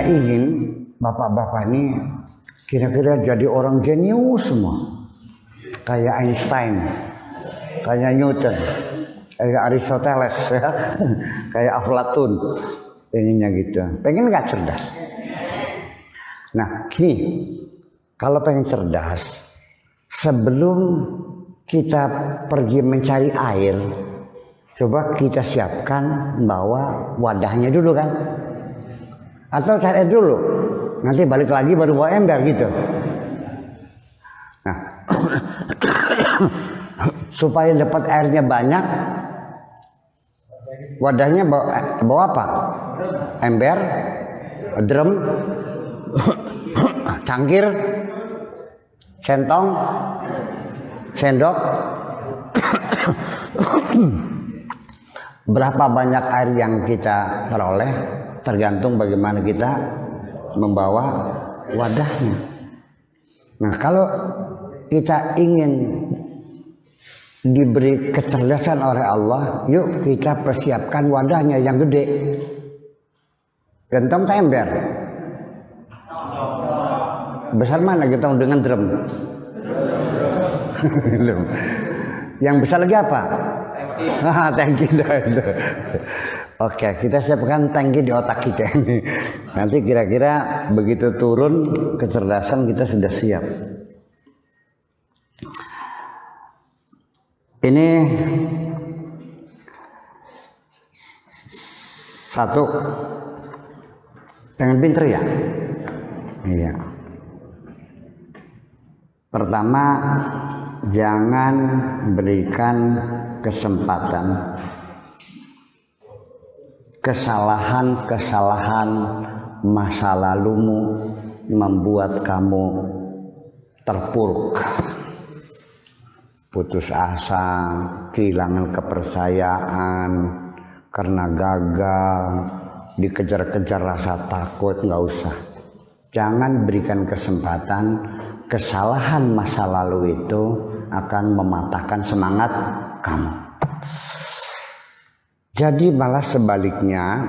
ingin bapak-bapak ini kira-kira jadi orang jenius semua, kayak Einstein, kayak Newton, kayak Aristoteles, ya. Kayak Aflatun, pengennya gitu. Pengen nggak cerdas? Nah, gini, kalau pengen cerdas, sebelum kita pergi mencari air, coba kita siapkan bawa wadahnya dulu kan, atau cari air dulu, nanti balik lagi baru bawa ember gitu. Nah, supaya dapat airnya banyak, wadahnya bawa apa? Ember, drum, cangkir, centong, sendok. Berapa banyak air yang kita peroleh tergantung bagaimana kita membawa wadahnya. Nah, kalau kita ingin diberi kecerdasan oleh Allah, yuk kita persiapkan wadahnya yang gede. Gentong atau ember? Besar mana gentong dengan drum? Yang besar lagi apa? Tangki. Oke, kita siapkan tangki di otak kita ini. Nanti kira-kira begitu turun kecerdasan kita sudah siap. Ini satu, pengen pinter ya? Iya. Pertama, jangan berikan kesempatan kesalahan-kesalahan masa lalumu membuat kamu terpuruk, putus asa, kehilangan kepercayaan karena gagal, dikejar-kejar rasa takut. Nggak usah. Jangan berikan kesempatan kesalahan masa lalu itu akan mematahkan semangat kamu. Jadi malah sebaliknya,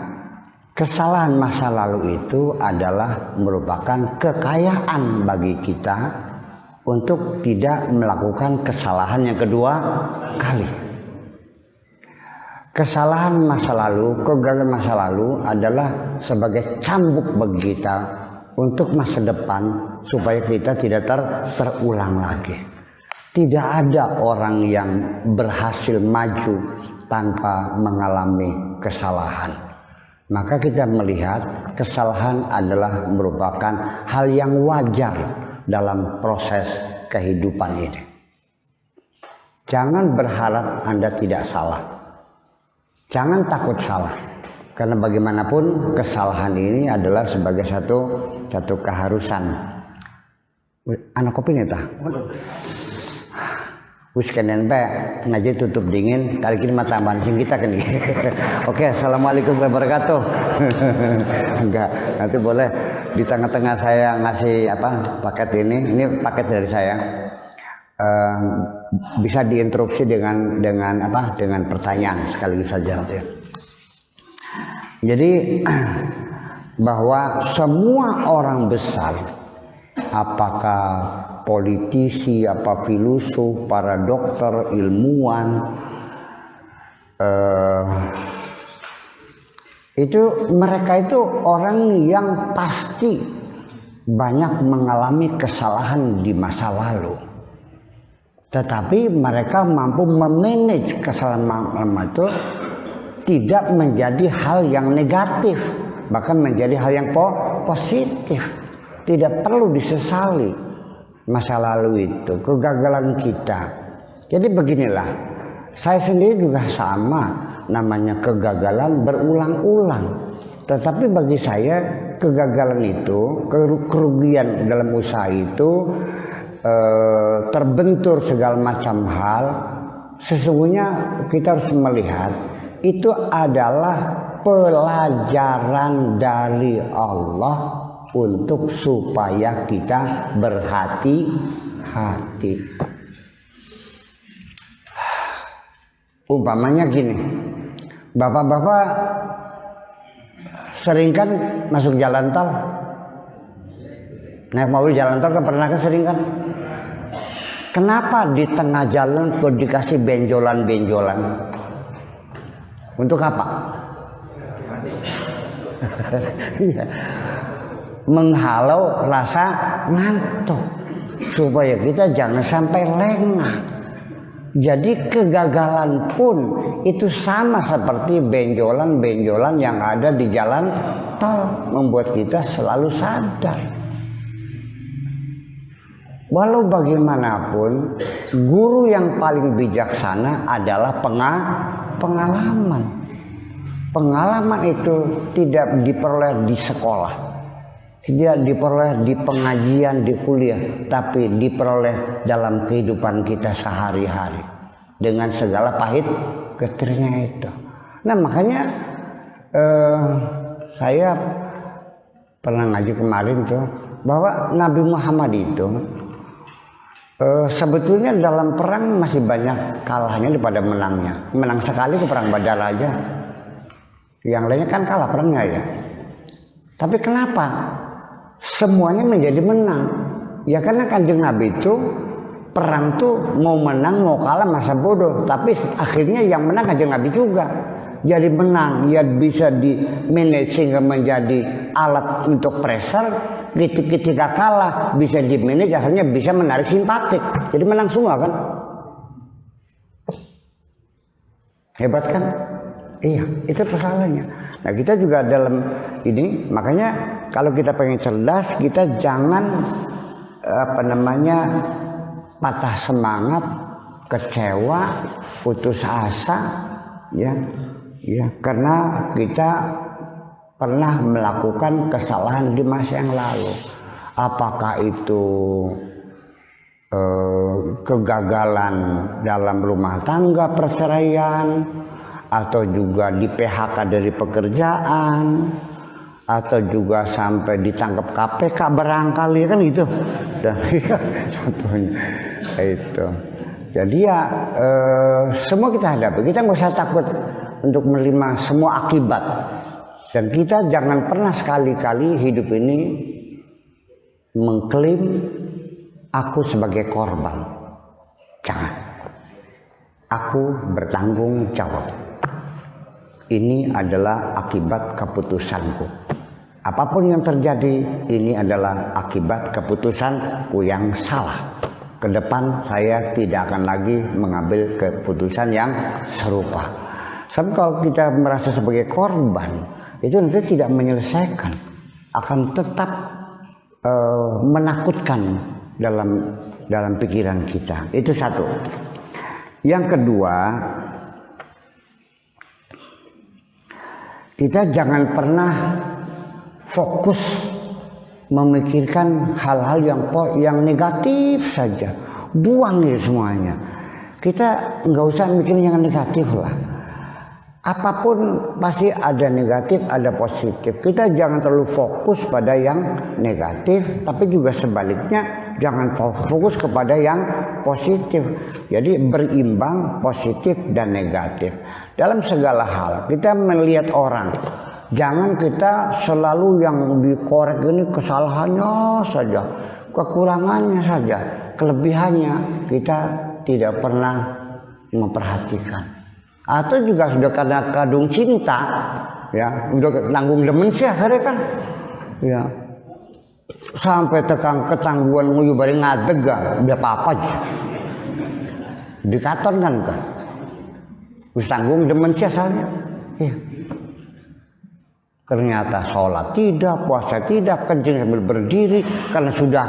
kesalahan masa lalu itu adalah merupakan kekayaan bagi kita untuk tidak melakukan kesalahan yang kedua kali. Kesalahan masa lalu, kegagalan masa lalu adalah sebagai cambuk bagi kita untuk masa depan supaya kita tidak terulang lagi. Tidak ada orang yang berhasil maju tanpa mengalami kesalahan. Maka kita melihat kesalahan adalah merupakan hal yang wajar dalam proses kehidupan ini. Jangan berharap Anda tidak salah. Jangan takut salah. Karena bagaimanapun kesalahan ini adalah sebagai satu keharusan. Anak kopi nih tah. Wis kenen pe ngaji tutup dingin, kali ini mata mancing kita kan. Oke, assalamualaikum warahmatullahi wabarakatuh. Enggak, nanti boleh di tengah-tengah saya ngasih paket ini paket dari saya. Bisa diinterupsi dengan pertanyaan sekaligus saja ya. Jadi bahwa semua orang besar, apakah politisi, apa filosof, para dokter, ilmuwan, mereka itu orang yang pasti banyak mengalami kesalahan di masa lalu. Tetapi mereka mampu memanage kesalahan itu tidak menjadi hal yang negatif, bahkan menjadi hal yang positif. Tidak perlu disesali masa lalu itu, kegagalan kita. Jadi beginilah, saya sendiri juga sama, namanya kegagalan berulang-ulang. Tetapi bagi saya kegagalan itu, kerugian dalam usaha itu, terbentur segala macam hal, sesungguhnya kita harus melihat itu adalah pelajaran dari Allah untuk supaya kita berhati-hati. Umpamanya gini, bapak-bapak sering kan masuk jalan tol, naik mobil jalan tol kan pernah kan sering kan? Kenapa di tengah jalan kok dikasih benjolan-benjolan? Untuk apa? Menghalau rasa ngantuk supaya kita jangan sampai lengah. Jadi kegagalan pun itu sama seperti benjolan-benjolan yang ada di jalan tol, membuat kita selalu sadar. Walau bagaimanapun, guru yang paling bijaksana adalah pengalaman. Pengalaman itu tidak diperoleh di sekolah, tidak diperoleh di pengajian, di kuliah, tapi diperoleh dalam kehidupan kita sehari-hari dengan segala pahit getirnya itu. Nah makanya saya pernah ngaji kemarin tuh bahwa Nabi Muhammad itu sebetulnya dalam perang masih banyak kalahnya daripada menangnya. Menang sekali ke perang Badar aja, yang lainnya kan kalah perangnya ya. Tapi kenapa semuanya menjadi menang? Ya karena Kanjeng Nabi itu perang tuh mau menang mau kalah masa bodoh, tapi akhirnya yang menang Kanjeng Nabi juga. Jadi menang, ya bisa di manage sehingga menjadi alat untuk pressure. Ketika kalah bisa di manage, akhirnya bisa menarik simpatik. Jadi menang semua kan? Hebat kan? Iya, itu persoalannya. Nah kita juga dalam ini, makanya kalau kita pengen cerdas, kita jangan patah semangat, kecewa, putus asa, ya, karena kita pernah melakukan kesalahan di masa yang lalu. Apakah itu kegagalan dalam rumah tangga, perceraian, atau juga di PHK dari pekerjaan, atau juga sampai ditangkap KPK barangkali kan gitu. Contohnya itu. Jadi ya semua kita hadapi. Kita nggak usah takut untuk menerima semua akibat. Dan kita jangan pernah sekali-kali hidup ini mengklaim aku sebagai korban. Jangan. Aku bertanggung jawab. Ini adalah akibat keputusanku. Apapun yang terjadi, ini adalah akibat keputusanku yang salah. Ke depan saya tidak akan lagi mengambil keputusan yang serupa. Tapi kalau kita merasa sebagai korban, itu nanti tidak menyelesaikan, akan tetap menakutkan dalam pikiran kita. Itu satu. Yang kedua, kita jangan pernah fokus memikirkan hal-hal yang negatif saja. Buang itu semuanya. Kita nggak usah mikirin yang negatif lah. Apapun pasti ada negatif, ada positif. Kita jangan terlalu fokus pada yang negatif, tapi juga sebaliknya jangan fokus kepada yang positif. Jadi berimbang positif dan negatif. Dalam segala hal kita melihat orang, jangan kita selalu yang dikorek ini kesalahannya saja, kekurangannya saja, kelebihannya kita tidak pernah memperhatikan. Atau juga sudah karena kadung cinta, ya udah nanggung demensia akhirnya kan, ya sampai ketangguhan nguyu bareng ngadeg udah apa aja, dikaton kan, wis tanggung demensia soalnya, ya. Ternyata sholat tidak, puasa tidak, kencing sambil berdiri karena sudah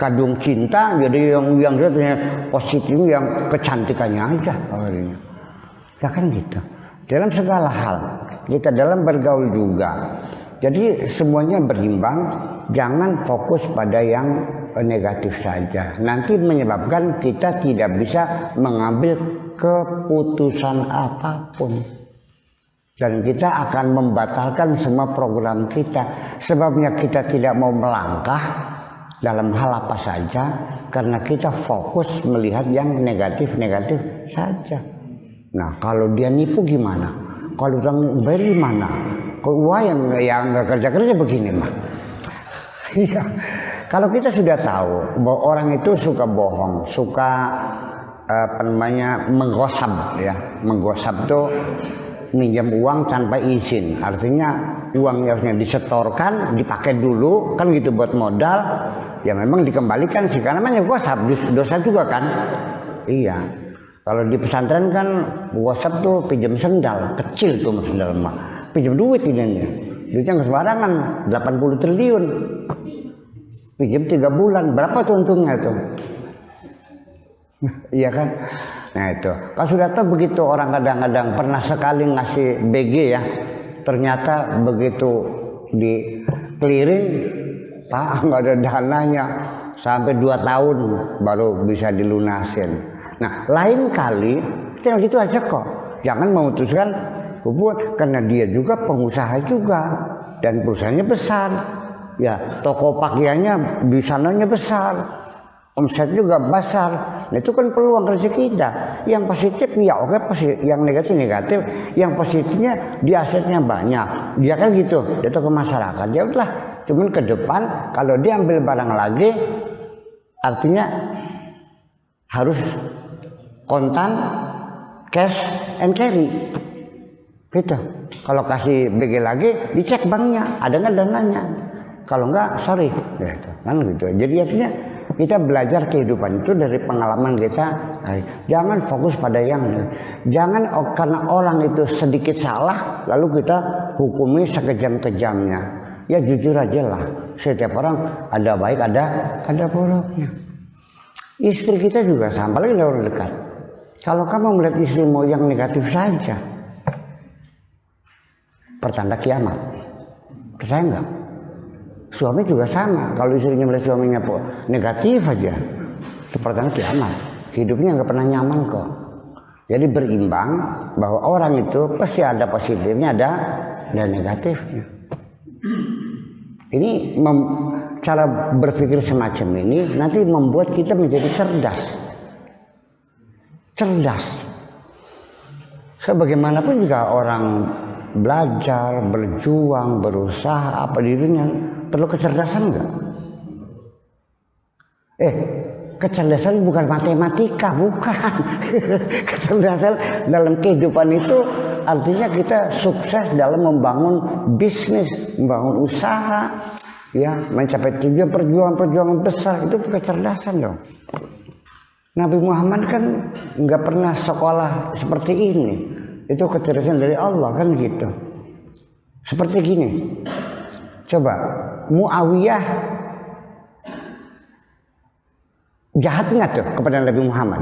kadung cinta, jadi yang dia ternyata positif yang kecantikannya aja akhirnya. Ya kan gitu. Dalam segala hal, kita dalam bergaul juga. Jadi semuanya berimbang, jangan fokus pada yang negatif saja. Nanti menyebabkan kita tidak bisa mengambil keputusan apapun. Dan kita akan membatalkan semua program kita. Sebabnya kita tidak mau melangkah dalam hal apa saja, karena kita fokus melihat yang negatif-negatif saja. Nah kalau dia nipu gimana? Kalau utang bayar gimana? Wah yang nggak kerja begini mah. Iya. Kalau kita sudah tahu bahwa orang itu suka bohong, suka menggosap ya. Menggosap tuh minjam uang tanpa izin. Artinya uangnya harusnya disetorkan, dipakai dulu kan gitu buat modal. Ya memang dikembalikan sih karena namanya gosap, dosa juga kan. Iya. Kalau di pesantren kan gosap tuh pinjam sendal, kecil tuh sendal mah. Pinjam duit ini. Duitnya nggak sembarangan, 80 triliun. Pinjam 3 bulan, berapa tuh untungnya tuh? Iya kan? Nah itu, kalau sudah tahu begitu orang kadang-kadang pernah sekali ngasih BG ya, ternyata begitu di clearing, Pak nggak ada dananya, sampai 2 tahun baru bisa dilunasin. Nah lain kali kita gitu aja kok, jangan memutuskan hubungan karena dia juga pengusaha juga dan perusahaannya besar. Ya, toko pakaiannya di sananya besar, omset juga besar. Nah, itu kan peluang rezeki kita. Yang positif ya oke, yang negatif. Yang positifnya dia asetnya banyak. Dia kan gitu, dia tuh ke masyarakat. Ya udah, cuman ke depan kalau dia ambil barang lagi, artinya harus kontan, cash and carry. Gitu. Kalau kasih BG lagi, dicek banknya, ada nggak dananya. Kalau enggak, sorry, gitu. Kan gitu. Jadi artinya kita belajar kehidupan itu dari pengalaman kita. Jangan fokus pada jangan karena orang itu sedikit salah lalu kita hukumi sekejam-kejamnya. Ya jujur aja lah. Setiap orang ada baik ada buruknya. Istri kita juga sama, apalagi orang dekat. Kalau kamu melihat istrimu yang negatif saja, pertanda kiamat. Percaya enggak? Suami juga sama, kalau istrinya melihat suaminya negatif aja, itu pertanda kiamat. Hidupnya nggak pernah nyaman kok. Jadi berimbang bahwa orang itu pasti ada positifnya, ada negatifnya. Ini cara berpikir semacam ini nanti membuat kita menjadi cerdas. Sebagaimanapun juga orang belajar, berjuang, berusaha apa di dunia perlu kecerdasan enggak? Kecerdasan bukan matematika, bukan. Kecerdasan dalam kehidupan itu artinya kita sukses dalam membangun bisnis, membangun usaha, ya, mencapai tujuan perjuangan besar, itu kecerdasan dong. Nabi Muhammad kan nggak pernah sekolah seperti ini. Itu kecerdasan dari Allah kan gitu. Seperti gini. Coba Muawiyah jahat nggak tuh kepada Nabi Muhammad?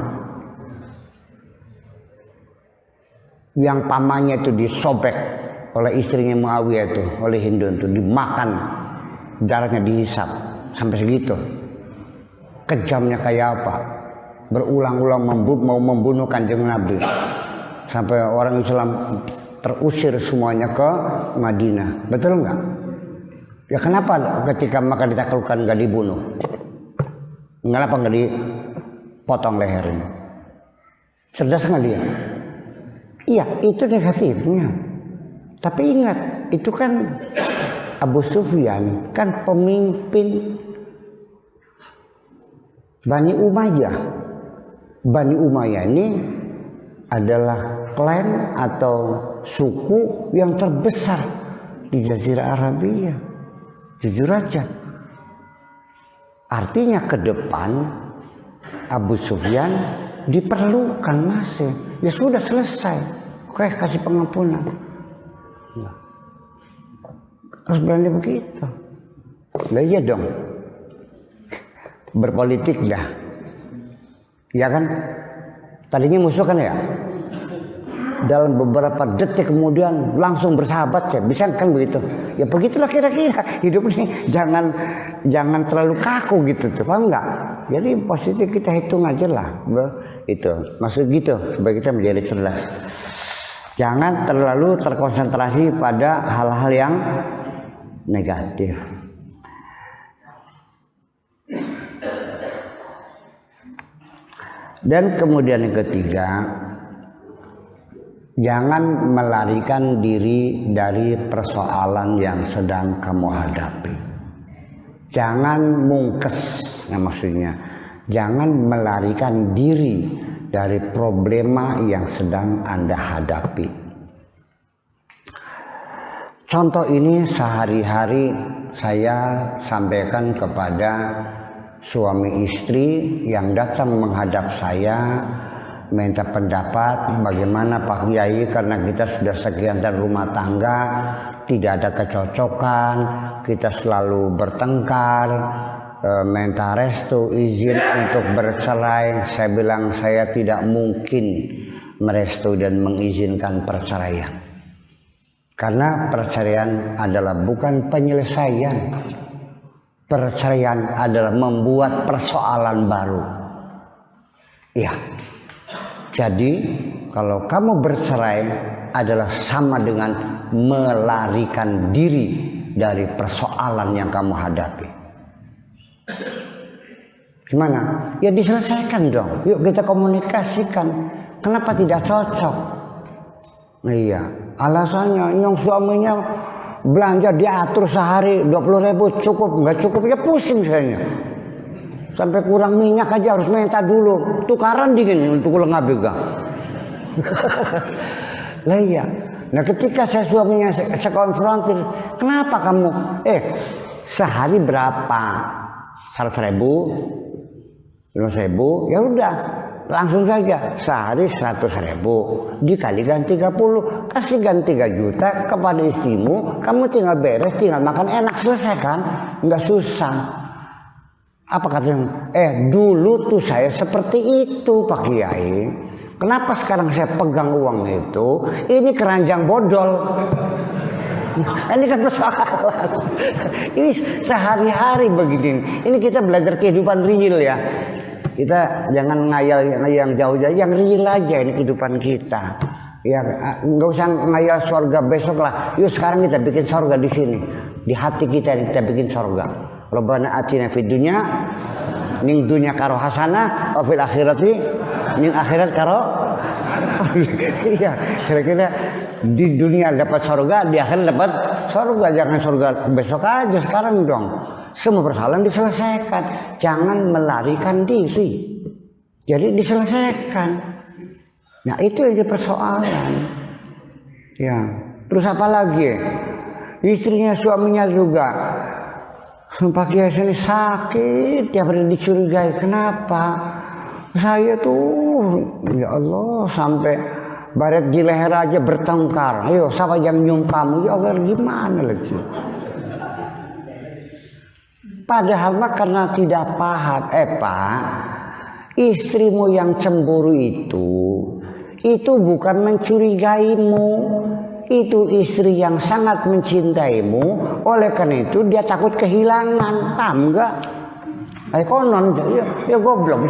Yang pamannya itu disobek oleh istrinya Muawiyah itu, oleh Hindun itu, dimakan, darahnya dihisap sampai segitu. Kejamnya kayak apa? Berulang-ulang mau membunuh Kanjeng Nabi. Sampai orang Islam terusir semuanya ke Madinah. Betul nggak? Ya kenapa ketika maka ditaklukkan nggak dibunuh? Kenapa nggak dipotong lehernya? Cerdas nggak dia? Iya, itu negatifnya. Tapi ingat, itu kan Abu Sufyan kan pemimpin Bani Umayyah. Bani Umayyah ini adalah klan atau suku yang terbesar di Jazirah Arabia. Jujur aja. Artinya ke depan Abu Sufyan diperlukan masih. Ya sudah selesai. Oke, kasih pengampunan. Nah, harus berani begitu. Lah iya dong. Berpolitik dah. Ya kan? Tadinya musuh kan ya? Dalam beberapa detik kemudian langsung bersahabat ya, bisa kan begitu? Ya begitulah kira-kira hidup ini, jangan terlalu kaku gitu tuh, paham nggak? Jadi positif kita hitung aja lah, itu maksud gitu supaya kita menjadi cerdas. Jangan terlalu terkonsentrasi pada hal-hal yang negatif. Dan kemudian yang ketiga, Jangan melarikan diri dari persoalan yang sedang kamu hadapi. Jangan mungkes, maksudnya jangan melarikan diri dari problema yang sedang Anda hadapi. Contoh ini sehari-hari saya sampaikan kepada suami istri yang datang menghadap saya minta pendapat bagaimana Pak Kiai, karena kita sudah sekian tahun rumah tangga tidak ada kecocokan, kita selalu bertengkar, minta restu izin untuk bercerai. Saya bilang saya tidak mungkin merestu dan mengizinkan perceraian, karena perceraian adalah bukan penyelesaian. Perceraian adalah membuat persoalan baru. Ya. Jadi kalau kamu bercerai adalah sama dengan melarikan diri dari persoalan yang kamu hadapi. Gimana? Ya diselesaikan dong. Yuk kita komunikasikan. Kenapa tidak cocok? Iya. Alasannya yang suaminya belanja diatur sehari 20.000 cukup, nggak cukup ya pusing saya. Sampai kurang minyak aja harus minta dulu, tukaran dingin untuk ulang abega. Lah iya. Nah ketika saya suaminya saya konfrontir, kenapa kamu sehari berapa? 100.000, 50.000, ya udah langsung saja sehari 100.000 dikalikan 30, kasihkan 3 juta kepada istrimu, kamu tinggal beres, tinggal makan enak, selesai kan? Nggak susah. Apa katanya? Dulu tuh saya seperti itu Pak Kiai. Kenapa sekarang saya pegang uang itu? Ini keranjang bodol. Ini kan persoalan. Ini sehari-hari begini. Ini kita belajar kehidupan real ya. Kita jangan ngayal yang jauh-jauh, yang real aja ini kehidupan kita. Ya nggak usah ngayal surga besok lah. Yuk sekarang kita bikin surga di sini. Di hati kita kita bikin surga. Rabbana atina fid dunya, ning dunya karo hasanah, wa fil akhirati ning akhirat karo. Iya, kira-kira di dunia dapat surga, di akhirat dapat surga. Jangan surga besok aja, sekarang dong. Semua persoalan diselesaikan, jangan melarikan diri. Jadi diselesaikan. Nah itu yang jadi persoalan. Ya, terus apa lagi? Istrinya, suaminya juga. Pak Kiai ini sakit, tiap hari dicurigai. Kenapa? Saya tuh, ya Allah, sampai baret di leher aja bertengkar. Ayo, siapa yang nyium kamu? Ya Allah, gimana lagi? Padahal mah karena tidak paham. Pak, istrimu yang cemburu itu bukan mencurigaimu. Itu istri yang sangat mencintaimu, oleh karena itu dia takut kehilangan. Paham enggak? Konon ya goblok.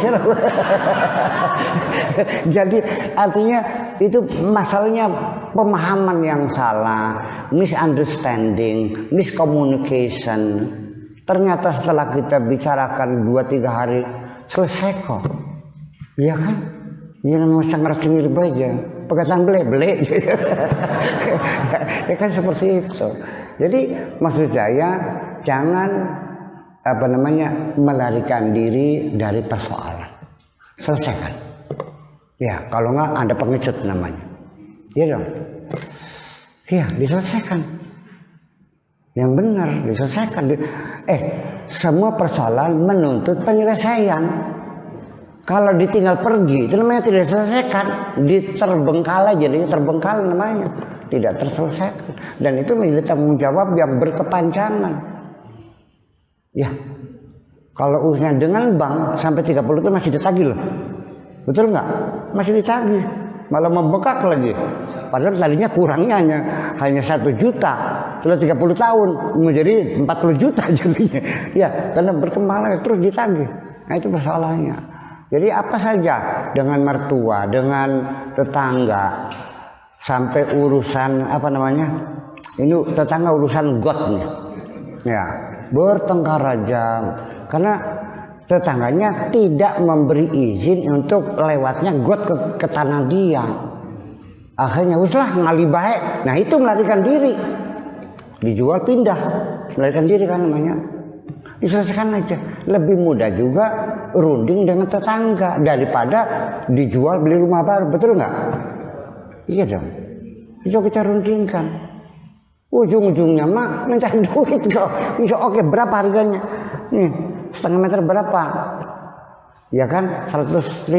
Jadi artinya itu masalahnya pemahaman yang salah, misunderstanding, miscommunication. Ternyata setelah kita bicarakan 2-3 hari selesai kok. Iya kan? Jangan masa ngercengir aja, pegatan bele-bele. Ya kan seperti itu. Jadi maksud saya jangan melarikan diri dari persoalan. Selesaikan. Ya kalau nggak ada pengecut namanya. Iya dong. Iya diselesaikan. Yang benar diselesaikan. Semua persoalan menuntut penyelesaian. Kalau ditinggal pergi itu namanya tidak diselesaikan, diterbengkalai, jadinya terbengkalai namanya, tidak terselesaikan. Dan itu menjadi tanggung jawab yang berkepanjangan. Ya, kalau urusannya dengan bank sampai 30 itu masih ditagih loh, betul nggak? Masih ditagih, malah membengkak lagi. Padahal tadinya kurangnya hanya 1 juta, setelah 30 tahun menjadi 40 juta jadinya. Ya, karena berkembang terus ditagih. Nah itu persoalannya. Jadi apa saja dengan mertua, dengan tetangga, sampai urusan ini tetangga urusan got nih, ya bertengkar aja karena tetangganya tidak memberi izin untuk lewatnya got ke tanah dia. Akhirnya uslah ngali baik. Nah itu melarikan diri, dijual pindah, melarikan diri kan namanya. Diselesaikan aja. Lebih mudah juga runding dengan tetangga daripada dijual beli rumah baru, betul nggak? Iya dong. Bisa kita rundingkan. Ujung-ujungnya mah minta duit kok. Bisa oke, berapa harganya? Nih setengah meter berapa? Ya kan 100.000.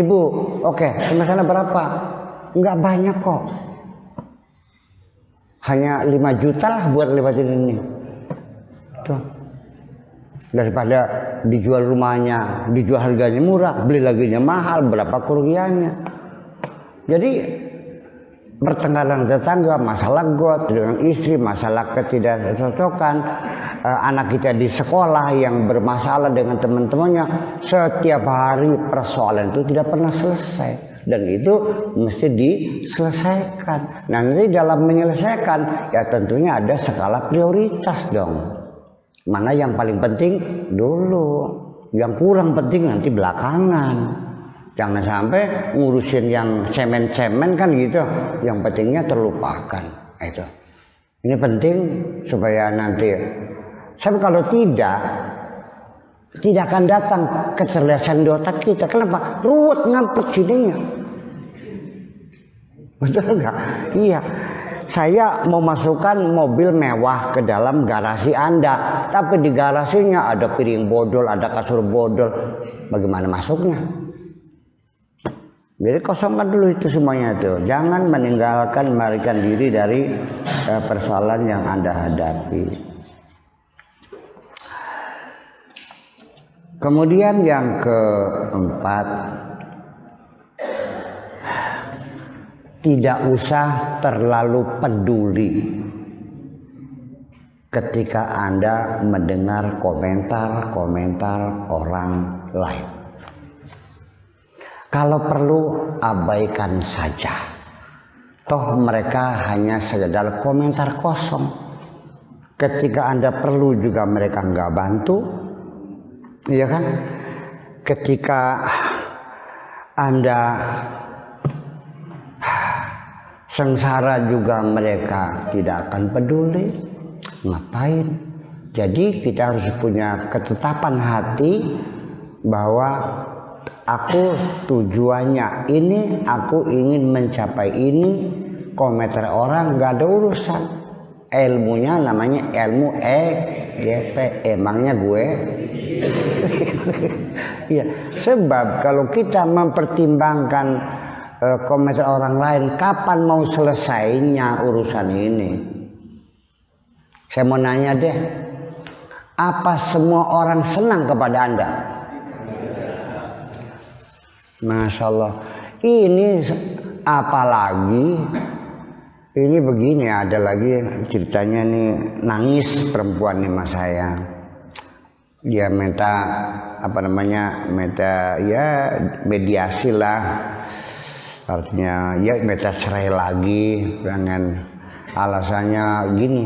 Oke, sama sana berapa? Nggak banyak kok. Hanya 5 juta lah buat lewatin ini. Tuh. Daripada dijual rumahnya, dijual harganya murah, beli laginya mahal, berapa kerugiannya. Jadi pertengkaran tetangga, masalah got dengan istri, masalah ketidakcocokan, anak kita di sekolah yang bermasalah dengan teman-temannya, setiap hari persoalan itu tidak pernah selesai. Dan itu mesti diselesaikan. Nah, nanti dalam menyelesaikan ya tentunya ada skala prioritas dong. Mana yang paling penting dulu, yang kurang penting nanti belakangan. Jangan sampai ngurusin yang cemen-cemen kan gitu, yang pentingnya terlupakan. Itu ini penting supaya nanti. Tapi kalau tidak akan datang kecerdasan di otak kita. Kenapa? Ruwet ngampet sininya. Betul nggak? Iya. Saya mau masukkan mobil mewah ke dalam garasi Anda, tapi di garasinya ada piring bodol, ada kasur bodol. Bagaimana masuknya? Jadi kosongkan dulu itu semuanya itu. Jangan melarikan diri dari persoalan yang Anda hadapi. Kemudian yang keempat, tidak usah terlalu peduli ketika Anda mendengar komentar-komentar orang lain. Kalau perlu abaikan saja. Toh mereka hanya sekedar komentar kosong. Ketika Anda perlu juga mereka nggak bantu. Iya kan? Ketika Anda sengsara juga mereka tidak akan peduli. Ngapain? Jadi kita harus punya ketetapan hati bahwa aku tujuannya ini, aku ingin mencapai ini. Komentar orang nggak ada urusan. Ilmunya namanya ilmu EGP. Emangnya gue? Iya. Sebab kalau kita mempertimbangkan komentar orang lain, kapan mau selesainya urusan ini? Saya mau nanya deh, apa semua orang senang kepada Anda? Masya Allah. Ini apalagi ini begini, ada lagi ceritanya nih, nangis perempuan nih mas saya. Dia minta minta ya mediasi lah, artinya ya minta cerai lagi dengan alasannya gini,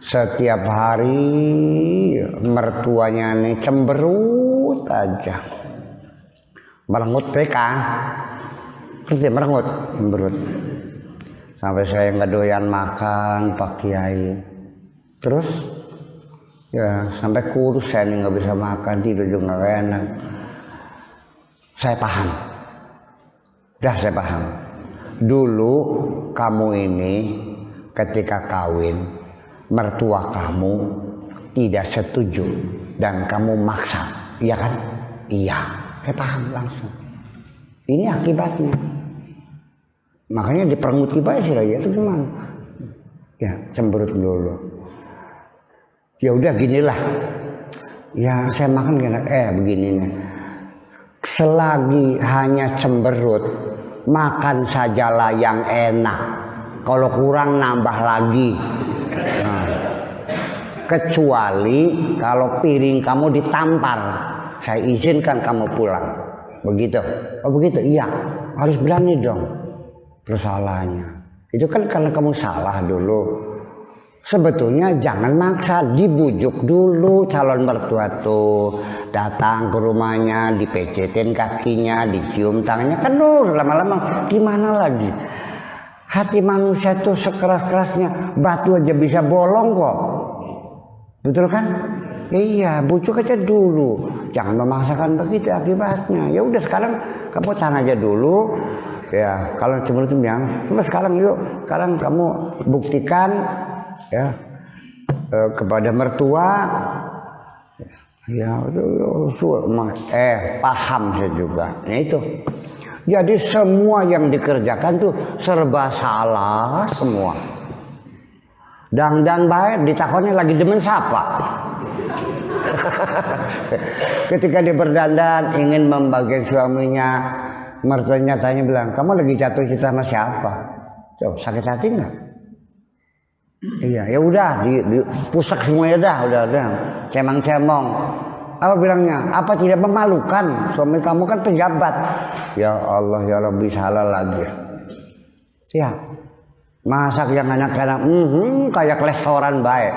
setiap hari mertuanya nih cemberut aja, merengut mereka, ngerti merengut, cemberut, sampai saya nggak doyan makan Pak Kiai, terus ya sampai kurus saya nih, nggak bisa makan, tidur juga nggak enak. Saya paham, saya paham. Dulu kamu ini ketika kawin, mertua kamu tidak setuju dan kamu maksa, iya kan? Iya, saya paham langsung. Ini akibatnya. Makanya diperenguti baik sih lagi itu gimana? Ya cemberut dulu. Ya udah ginilah, ya saya makan begini nih, selagi hanya cemberut, makan sajalah yang enak, kalau kurang nambah lagi. Nah, kecuali kalau piring kamu ditampar, saya izinkan kamu pulang, begitu. Oh begitu, iya, harus berani dong. Persoalannya itu kan karena kamu salah dulu. Sebetulnya jangan maksa, dibujuk dulu calon mertua tuh, datang ke rumahnya, dipecetin kakinya, dicium tangannya, kan lama-lama gimana lagi? Hati manusia itu sekeras-kerasnya batu aja bisa bolong kok. Betul kan? Iya, bujuk aja dulu. Jangan memaksakan begitu akibatnya. Ya udah sekarang kamu tahan aja dulu. Ya, kalau cemburu itu bilang, coba sekarang yuk, sekarang kamu buktikan ya kepada mertua. Ya, paham saya juga. Nah itu. Jadi semua yang dikerjakan tuh serba salah semua. Dang baik ditakonnya lagi demen siapa? Ketika dia berdandan ingin membagian suaminya, mertuanya tanya bilang, kamu lagi jatuh cinta sama siapa? Coba sakit hati nggak? Iya, ya udah dipusak semuanya dah, udah cemang-cemong. Apa bilangnya? Apa tidak memalukan? Suami kamu kan pejabat. Ya Allah ya Rabbi, salah lagi. Ya, masak yang enak-enak, kayak restoran baik.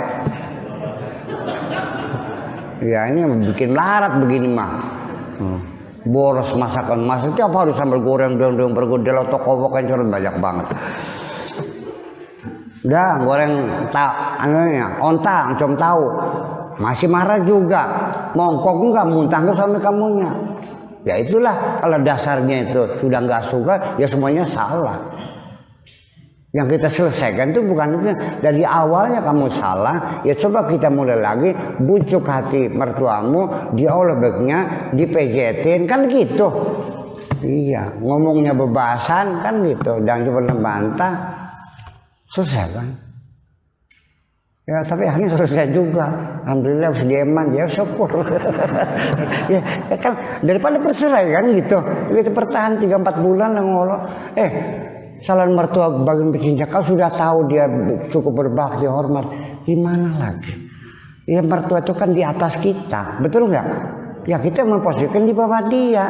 Ya ini bikin larat begini mah. Boros masakan tiap hari sambal goreng dong bergedel atau kowok encer banyak banget. Udah goreng onta oncom tahu. Masih marah juga, mongkok enggak, muntah enggak suami kamunya. Ya itulah, kalau dasarnya itu sudah enggak suka, ya semuanya salah. Yang kita selesaikan itu bukan itu, dari awalnya kamu salah, ya coba kita mulai lagi, bujuk hati mertuamu, diolebeknya, dipejetin, kan gitu. Iya, ngomongnya bebasan kan gitu, dan coba membantah, selesai kan. Ya tapi akhirnya selesai juga. Alhamdulillah sedieman ya syukur. ya kan daripada bercerai kan gitu. Kita bertahan 3-4 bulan ngolok. Calon mertua bagian bercinta kau sudah tahu dia cukup berbakti hormat. Gimana lagi? Ya mertua itu kan di atas kita, betul nggak? Ya kita memposisikan di bawah dia.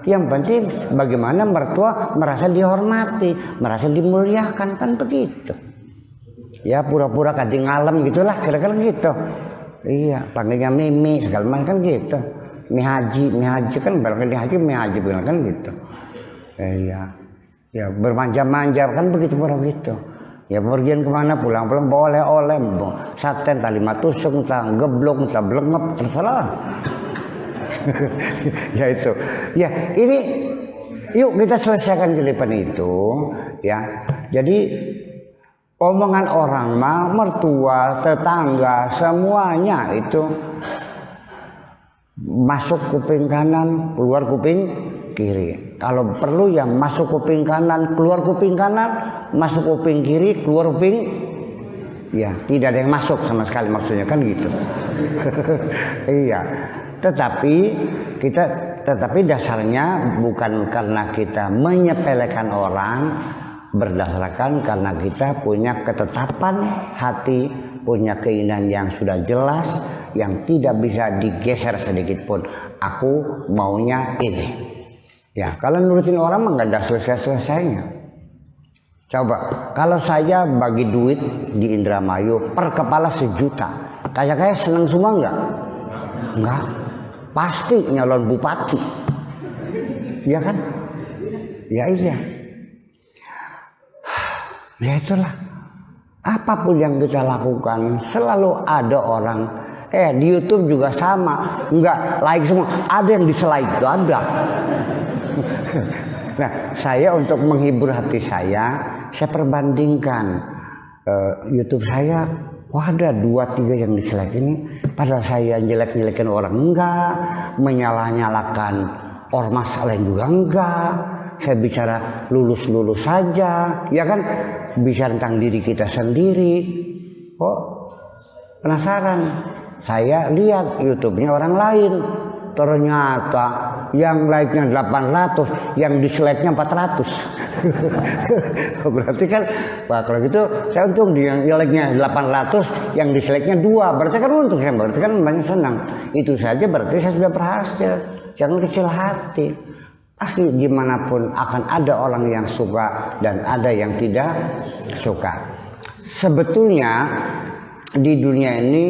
Yang penting bagaimana mertua merasa dihormati, merasa dimuliakan, kan begitu. Ya pura-pura kadang ngalem gitulah, kira-kira gitu. Iya, panggilnya Mimi segala macam kan gitu. Mi haji kan barangkali haji bilang kan gitu. Iya, ya bermanja-manja kan begitu pura gitu. Ya pergian kemana pulang-pulang bawa oleh-oleh, saten tali matusuk, geblok, blengep, terserah. Ya itu. Ya ini, yuk kita selesaikan kelipan itu. Ya, jadi omongan orang mah, mertua, tetangga, semuanya itu masuk kuping kanan, keluar kuping kiri. Kalau perlu yang masuk kuping kanan, keluar kuping kanan, masuk kuping kiri, keluar kuping, ya tidak ada yang masuk sama sekali maksudnya kan gitu. Iya. Tetapi dasarnya bukan karena kita menyepelekan orang, berdasarkan karena kita punya ketetapan hati, punya keinginan yang sudah jelas, yang tidak bisa digeser sedikit pun. Aku maunya ini. Ya, kalau nurutin orang mah nggak ada selesai-selesainya. Coba, kalau saya bagi duit di Indramayu per kepala 1 juta, kayak seneng semua nggak? Enggak. Pasti nyalon bupati. Ya kan? Ya iya. Ya itulah, apapun yang kita lakukan selalu ada orang. Di YouTube juga sama, enggak like semua, ada yang dislike itu ada. Nah, saya untuk menghibur hati saya perbandingkan YouTube saya, ada 2-3 yang dislike ini, padahal saya jelek-jelekin orang enggak, menyalah-nyalakan ormas lain juga enggak. Saya bicara lulus-lulus saja, ya kan? Bicara tentang diri kita sendiri. Penasaran? Saya lihat YouTube-nya orang lain. Ternyata yang like-nya 800, yang dislike-nya 400. Berarti kan, kalau gitu saya untung yang like-nya 800, yang dislike-nya 2. Berarti kan untung saya, berarti kan banyak senang. Itu saja berarti saya sudah berhasil. Jangan kecil hati. Pasti dimanapun akan ada orang yang suka dan ada yang tidak suka. Sebetulnya di dunia ini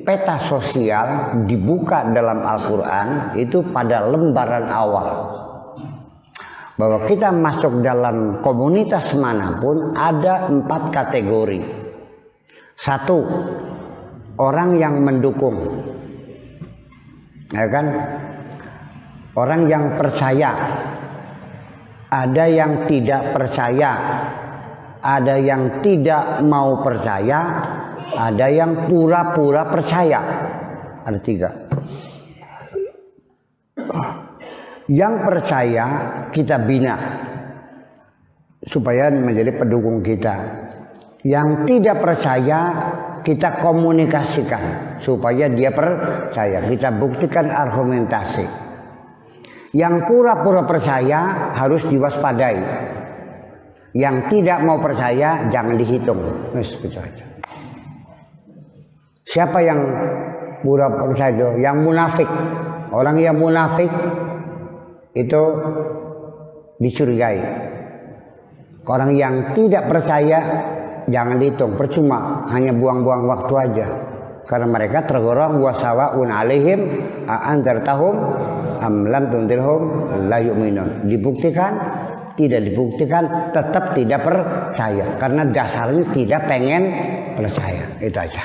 peta sosial dibuka dalam Al-Quran itu pada lembaran awal. bahwa kita masuk dalam komunitas manapun ada 4 kategori. 1, orang yang mendukung, ya kan? Orang yang percaya. Ada yang tidak percaya, ada yang tidak mau percaya, ada yang pura-pura percaya. Ada 3. Yang percaya kita bina supaya menjadi pendukung kita. Yang tidak percaya kita komunikasikan supaya dia percaya. Kita buktikan argumentasi. Yang pura-pura percaya harus diwaspadai. Yang tidak mau percaya jangan dihitung. Gitu aja. Siapa yang pura-pura percaya itu? Yang munafik. Orang yang munafik itu dicurigai. Orang yang tidak percaya jangan dihitung, percuma, hanya buang-buang waktu aja. Karena mereka tergolong wasawaun alaihim a'anzartahum am lam tunzirhum la yu'minun. Dibuktikan, tidak dibuktikan, tetap tidak percaya karena dasarnya tidak pengen percaya. Itu aja.